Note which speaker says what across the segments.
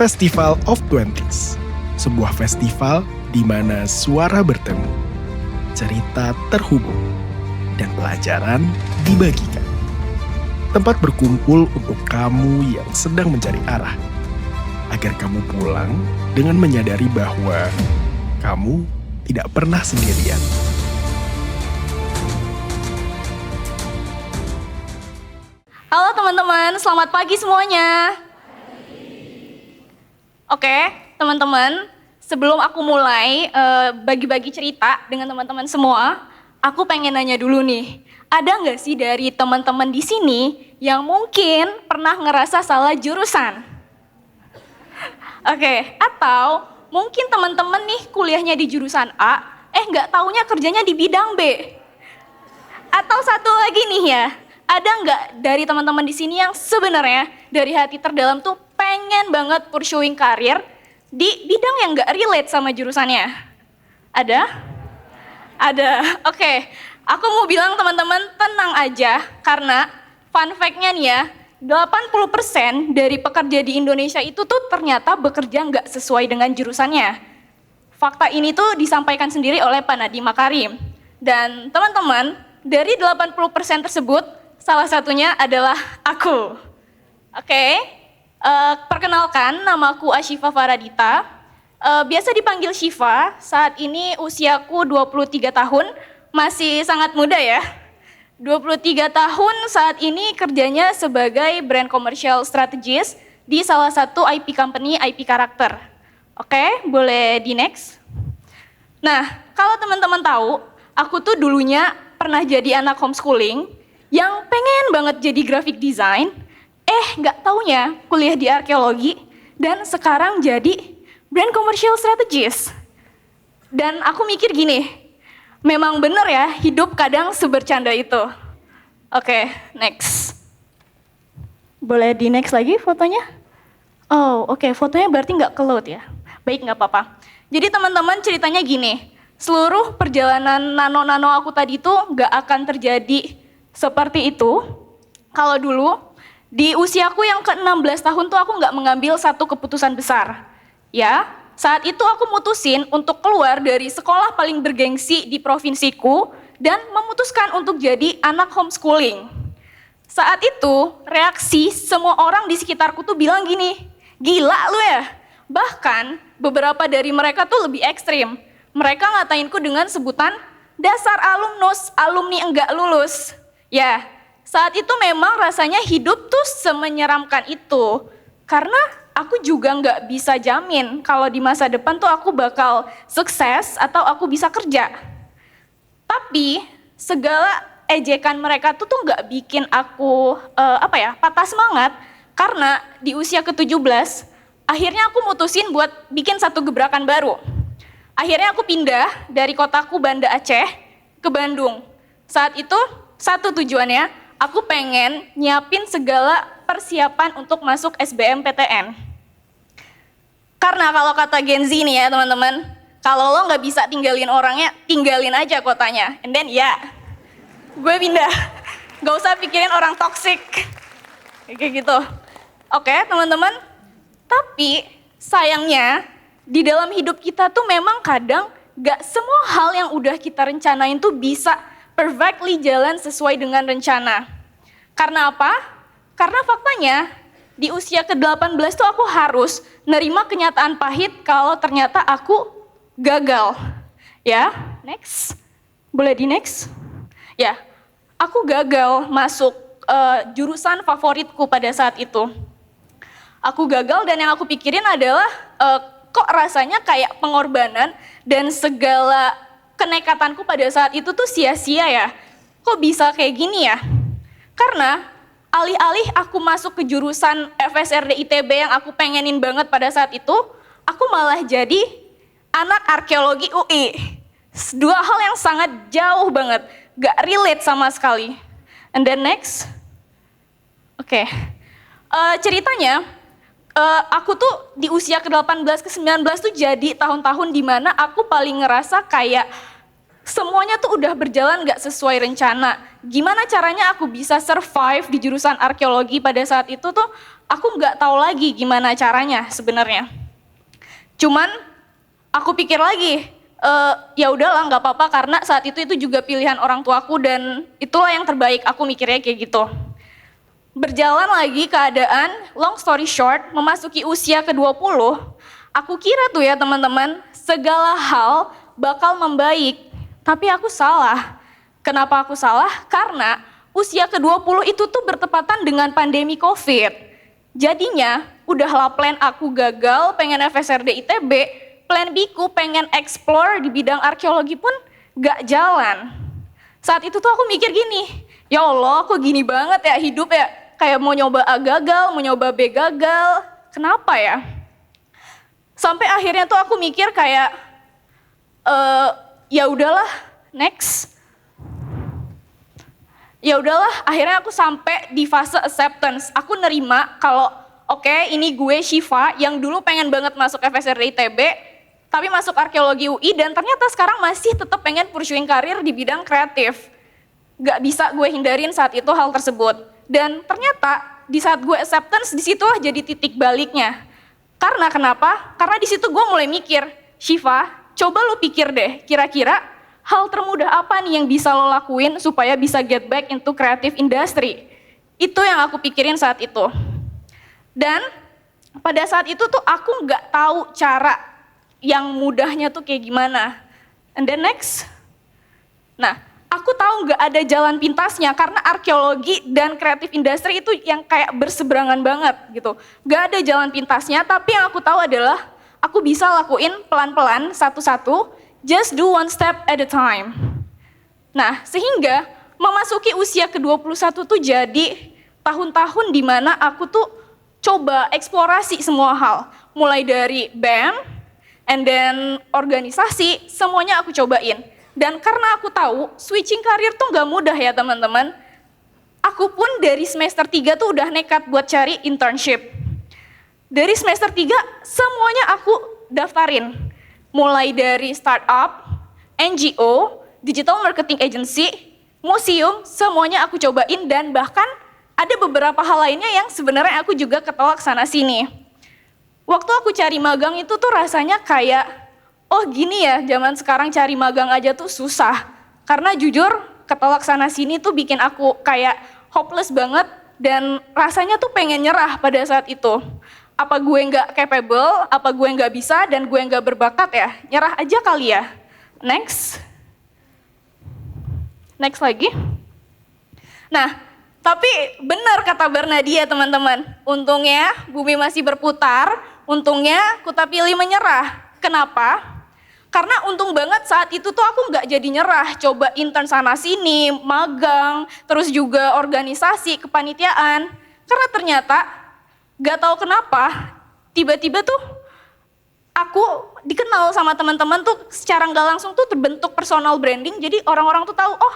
Speaker 1: Festival of Twenties, sebuah festival di mana suara bertemu, cerita terhubung, dan pelajaran dibagikan. Tempat berkumpul untuk kamu yang sedang mencari arah, agar kamu pulang dengan menyadari bahwa kamu tidak pernah sendirian.
Speaker 2: Halo teman-teman, selamat pagi semuanya. Oke, teman-teman, sebelum aku mulai bagi-bagi cerita dengan teman-teman semua, aku pengen nanya dulu nih, ada nggak sih dari teman-teman di sini yang mungkin pernah ngerasa salah jurusan? Oke, atau mungkin teman-teman nih kuliahnya di jurusan A, nggak taunya kerjanya di bidang B. Atau satu lagi nih ya, ada nggak dari teman-teman di sini yang sebenarnya dari hati terdalam tuh pengen banget pursuing karir di bidang yang nggak relate sama jurusannya? Ada? Ada. Oke, aku mau bilang teman-teman tenang aja karena fun fact-nya nih ya, 80% dari pekerja di Indonesia itu tuh ternyata bekerja nggak sesuai dengan jurusannya. Fakta ini tuh disampaikan sendiri oleh Pak Nadiem Makarim. Dan teman-teman, dari 80% tersebut, salah satunya adalah aku. Oke, perkenalkan namaku Ashifa Faradita. Biasa dipanggil Shiva, saat ini usiaku 23 tahun, masih sangat muda ya. 23 tahun saat ini kerjanya sebagai brand commercial strategist di salah satu IP company, IP karakter. Oke, boleh di next. Nah, kalau teman-teman tahu, aku tuh dulunya pernah jadi anak homeschooling, yang pengen banget jadi graphic design, nggak taunya kuliah di arkeologi, dan sekarang jadi brand commercial strategist. Dan aku mikir gini, memang bener ya hidup kadang sebercanda itu. Oke, next. Boleh di next lagi fotonya? Oh, oke, fotonya berarti nggak ke-load ya? Baik, nggak apa-apa. Jadi teman-teman ceritanya gini, seluruh perjalanan nano-nano aku tadi tuh nggak akan terjadi seperti itu, kalau dulu di usiaku yang ke-16 tahun tuh aku nggak mengambil satu keputusan besar. Ya, saat itu aku mutusin untuk keluar dari sekolah paling bergengsi di provinsiku dan memutuskan untuk jadi anak homeschooling. Saat itu reaksi semua orang di sekitarku tuh bilang gini, gila lu ya? Bahkan beberapa dari mereka tuh lebih ekstrim. Mereka ngatainku dengan sebutan dasar alumni enggak lulus. Ya, saat itu memang rasanya hidup tuh semenyeramkan itu. Karena aku juga nggak bisa jamin kalau di masa depan tuh aku bakal sukses atau aku bisa kerja. Tapi segala ejekan mereka tuh nggak bikin aku patah semangat. Karena di usia ke-17, akhirnya aku mutusin buat bikin satu gebrakan baru. Akhirnya aku pindah dari kotaku Banda Aceh ke Bandung. Saat itu satu tujuannya, aku pengen nyiapin segala persiapan untuk masuk SBMPTN. Karena kalau kata Gen Z nih ya teman-teman, kalau lo nggak bisa tinggalin orangnya, tinggalin aja kotanya. And then gue pindah. Gak usah pikirin orang toksik. Kayak gitu. Oke teman-teman, tapi sayangnya di dalam hidup kita tuh memang kadang gak semua hal yang udah kita rencanain tuh bisa perfectly jalan sesuai dengan rencana. Karena apa? Karena faktanya di usia ke-18 tuh aku harus nerima kenyataan pahit kalau ternyata aku gagal. Ya, next. Boleh di next? Ya, aku gagal masuk jurusan favoritku pada saat itu. Aku gagal dan yang aku pikirin adalah kok rasanya kayak pengorbanan dan segala kenekatanku pada saat itu tuh sia-sia ya. Kok bisa kayak gini ya? Karena alih-alih aku masuk ke jurusan FSRD ITB yang aku pengenin banget pada saat itu, aku malah jadi anak arkeologi UI. Dua hal yang sangat jauh banget, gak relate sama sekali. And then next. Oke. Ceritanya, aku tuh di usia ke-18 ke-19 tuh jadi tahun-tahun dimana aku paling ngerasa kayak semuanya tuh udah berjalan gak sesuai rencana. Gimana caranya aku bisa survive di jurusan arkeologi pada saat itu tuh aku nggak tahu lagi gimana caranya sebenarnya. Cuman aku pikir lagi, ya udahlah nggak apa-apa karena saat itu juga pilihan orang tuaku dan itulah yang terbaik, aku mikirnya kayak gitu. Berjalan lagi keadaan, long story short, memasuki usia ke-20, aku kira tuh ya teman-teman, segala hal bakal membaik. Tapi aku salah. Kenapa aku salah? Karena usia ke-20 itu tuh bertepatan dengan pandemi COVID. Jadinya, udahlah plan aku gagal, pengen FSRD ITB, plan B ku pengen explore di bidang arkeologi pun gak jalan. Saat itu tuh aku mikir gini, ya Allah kok gini banget ya hidup ya, kayak mau nyoba A gagal, mau nyoba B gagal, kenapa ya? Sampai akhirnya tuh aku mikir kayak, ya udahlah, next. Ya udahlah, akhirnya aku sampai di fase acceptance. Aku nerima kalau oke, ini gue Syifa yang dulu pengen banget masuk FSRD ITB, tapi masuk arkeologi UI dan ternyata sekarang masih tetap pengen pursuing karir di bidang kreatif. Gak bisa gue hindarin saat itu hal tersebut. Dan ternyata di saat gue acceptance, disitulah jadi titik baliknya. Karena kenapa? Karena di situ gue mulai mikir, Syifa, coba lo pikir deh, kira-kira hal termudah apa nih yang bisa lo lakuin supaya bisa get back into creative industry. Itu yang aku pikirin saat itu. Dan pada saat itu tuh aku nggak tahu cara yang mudahnya tuh kayak gimana. And then next. Nah, aku tahu nggak ada jalan pintasnya karena arkeologi dan creative industry itu yang kayak berseberangan banget gitu. Nggak ada jalan pintasnya, tapi yang aku tahu adalah aku bisa lakuin pelan-pelan satu-satu, just do one step at a time. Nah, sehingga memasuki usia ke-21 tuh jadi tahun-tahun di mana aku tuh coba eksplorasi semua hal. Mulai dari BEM, and then organisasi, semuanya aku cobain. Dan karena aku tahu switching karir tuh gak mudah ya teman-teman, aku pun dari semester 3 tuh udah nekat buat cari internship. Dari semester 3 semuanya aku daftarin. Mulai dari startup, NGO, digital marketing agency, museum, semuanya aku cobain dan bahkan ada beberapa hal lainnya yang sebenarnya aku juga ketolak sana sini. Waktu aku cari magang itu tuh rasanya kayak, oh gini ya zaman sekarang cari magang aja tuh susah. Karena jujur ketolak sana sini tuh bikin aku kayak hopeless banget dan rasanya tuh pengen nyerah pada saat itu. Apa gue nggak capable, apa gue nggak bisa, dan gue nggak berbakat ya, nyerah aja kali ya. Next. Next lagi. Nah, tapi benar kata Bernadia teman-teman, untungnya bumi masih berputar, untungnya ku tak pilih menyerah. Kenapa? Karena untung banget saat itu tuh aku nggak jadi nyerah, coba intern sana sini, magang, terus juga organisasi, kepanitiaan. Karena ternyata gak tahu kenapa, tiba-tiba tuh aku dikenal sama teman-teman tuh secara nggak langsung tuh terbentuk personal branding. Jadi orang-orang tuh tahu, oh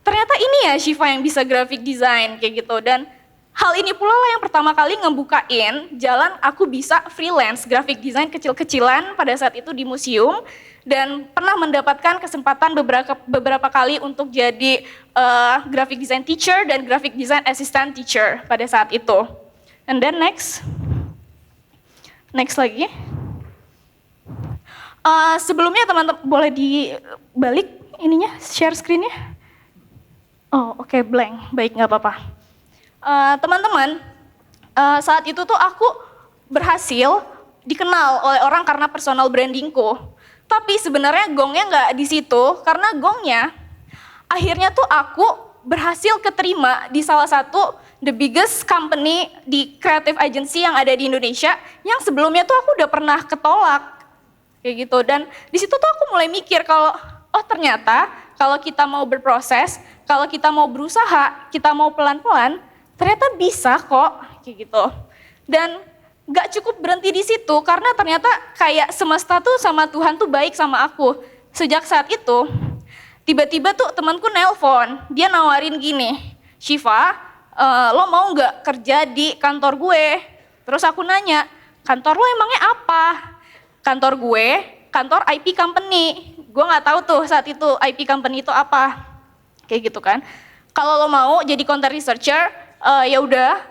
Speaker 2: ternyata ini ya Syifa yang bisa graphic design kayak gitu. Dan hal ini pula lah yang pertama kali ngebukain jalan aku bisa freelance graphic design kecil-kecilan pada saat itu di museum. Dan pernah mendapatkan kesempatan beberapa kali untuk jadi graphic design teacher dan graphic design assistant teacher pada saat itu. And then next lagi. Sebelumnya teman-teman boleh dibalik ininya, share screen-nya. Oh oke, blank, baik nggak apa-apa. Teman-teman, saat itu tuh aku berhasil dikenal oleh orang karena personal brandingku. Tapi sebenarnya gongnya nggak di situ, karena gongnya akhirnya tuh aku berhasil keterima di salah satu the biggest company di creative agency yang ada di Indonesia, yang sebelumnya tuh aku udah pernah ketolak kayak gitu. Dan di situ tuh aku mulai mikir kalau oh ternyata kalau kita mau berproses, kalau kita mau berusaha, kita mau pelan-pelan, ternyata bisa kok kayak gitu. Dan gak cukup berhenti di situ karena ternyata kayak semesta tuh sama Tuhan tuh baik sama aku. Sejak saat itu tiba-tiba tuh temanku nelpon, dia nawarin gini, Syifa, lo mau nggak kerja di kantor gue? Terus aku nanya, kantor lo emangnya apa? Kantor gue, kantor IP company. Gue nggak tahu tuh saat itu IP company itu apa, kayak gitu kan. Kalau lo mau jadi content researcher, ya udah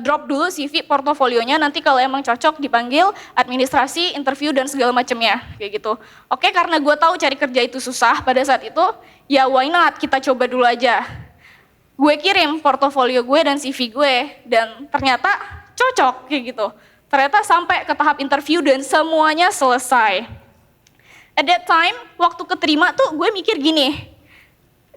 Speaker 2: drop dulu CV portofolionya, nanti kalau emang cocok dipanggil administrasi, interview dan segala macamnya, kayak gitu. Oke, karena gue tahu cari kerja itu susah pada saat itu, ya why not, kita coba dulu aja. Gue kirim portofolio gue dan CV gue, dan ternyata cocok, kayak gitu. Ternyata sampai ke tahap interview dan semuanya selesai. At that time, waktu keterima tuh gue mikir gini,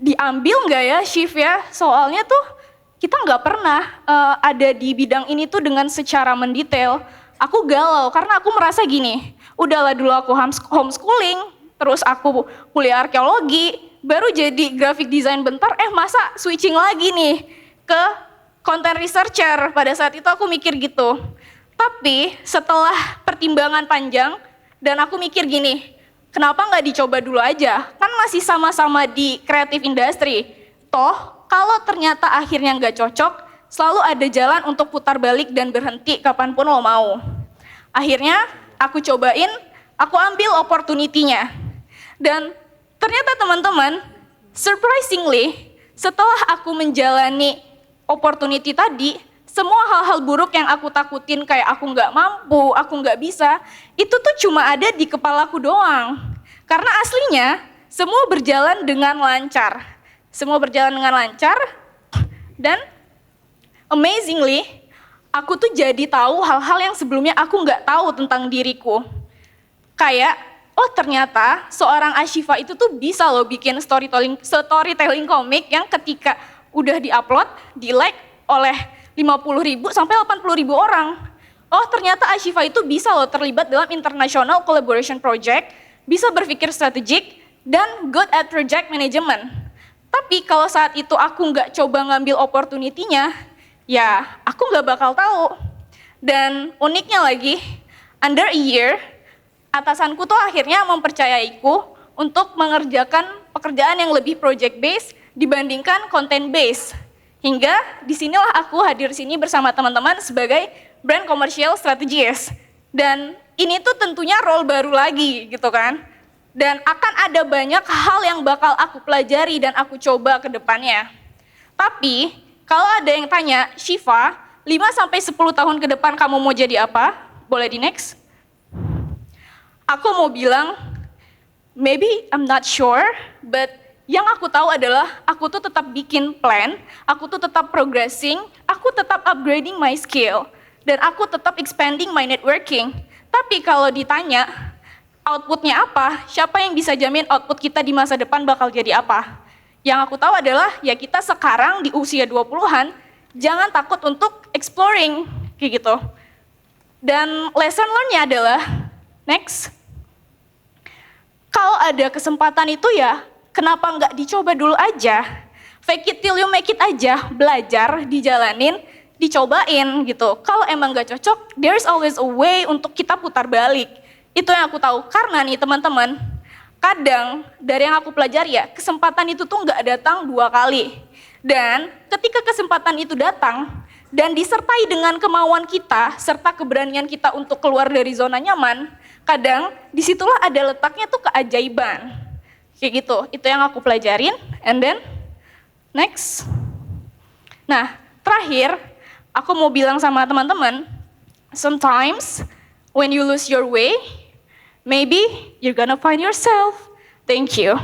Speaker 2: diambil nggak ya shift ya? Soalnya tuh kita nggak pernah ada di bidang ini tuh dengan secara mendetail. Aku galau karena aku merasa gini, udahlah dulu aku homeschooling, terus aku kuliah arkeologi, baru jadi graphic design bentar, masa switching lagi nih ke content researcher. Pada saat itu aku mikir gitu. Tapi setelah pertimbangan panjang dan aku mikir gini, kenapa nggak dicoba dulu aja? Kan masih sama-sama di creative industry. Toh, kalau ternyata akhirnya nggak cocok, selalu ada jalan untuk putar balik dan berhenti kapanpun lo mau. Akhirnya, aku cobain, aku ambil opportunity-nya. Dan ternyata teman-teman, surprisingly, setelah aku menjalani opportunity tadi, semua hal-hal buruk yang aku takutin kayak aku nggak mampu, aku nggak bisa, itu tuh cuma ada di kepalaku doang. Karena aslinya semua berjalan dengan lancar. Semua berjalan dengan lancar dan amazingly aku tuh jadi tahu hal-hal yang sebelumnya aku nggak tahu tentang diriku. Kayak, oh ternyata seorang Ashifa itu tuh bisa loh bikin storytelling komik yang ketika udah diupload, di-like oleh 50.000 sampai 80.000 orang. Oh ternyata Ashifa itu bisa loh terlibat dalam international collaboration project, bisa berpikir strategik, dan good at project management. Tapi kalau saat itu aku nggak coba ngambil opportunity-nya, ya aku nggak bakal tahu. Dan uniknya lagi, under a year, atasanku tuh akhirnya mempercayaiku untuk mengerjakan pekerjaan yang lebih project based dibandingkan content based. Hingga disinilah aku hadir sini bersama teman-teman sebagai brand commercial strategist. Dan ini tuh tentunya role baru lagi gitu kan. Dan akan ada banyak hal yang bakal aku pelajari dan aku coba ke depannya. Tapi kalau ada yang tanya, Shiva, 5-10 tahun ke depan kamu mau jadi apa? Boleh di next? Aku mau bilang, maybe I'm not sure, but yang aku tahu adalah aku tuh tetap bikin plan, aku tuh tetap progressing, aku tetap upgrading my skill, dan aku tetap expanding my networking. Tapi kalau ditanya, outputnya apa? Siapa yang bisa jamin output kita di masa depan bakal jadi apa? Yang aku tahu adalah ya kita sekarang di usia 20-an, jangan takut untuk exploring, kayak gitu. Dan lesson learn-nya adalah, next, kalau ada kesempatan itu ya, kenapa nggak dicoba dulu aja? Fake it till you make it aja, belajar, dijalanin, dicobain gitu. Kalau emang nggak cocok, there's always a way untuk kita putar balik. Itu yang aku tahu, karena nih teman-teman, kadang dari yang aku pelajari ya, kesempatan itu tuh nggak datang 2 kali. Dan ketika kesempatan itu datang, dan disertai dengan kemauan kita, serta keberanian kita untuk keluar dari zona nyaman, kadang disitulah ada letaknya tuh keajaiban. Kayak gitu, itu yang aku pelajarin, and then, next. Nah, terakhir, aku mau bilang sama teman-teman, sometimes when you lose your way, maybe you're gonna find yourself. Thank you.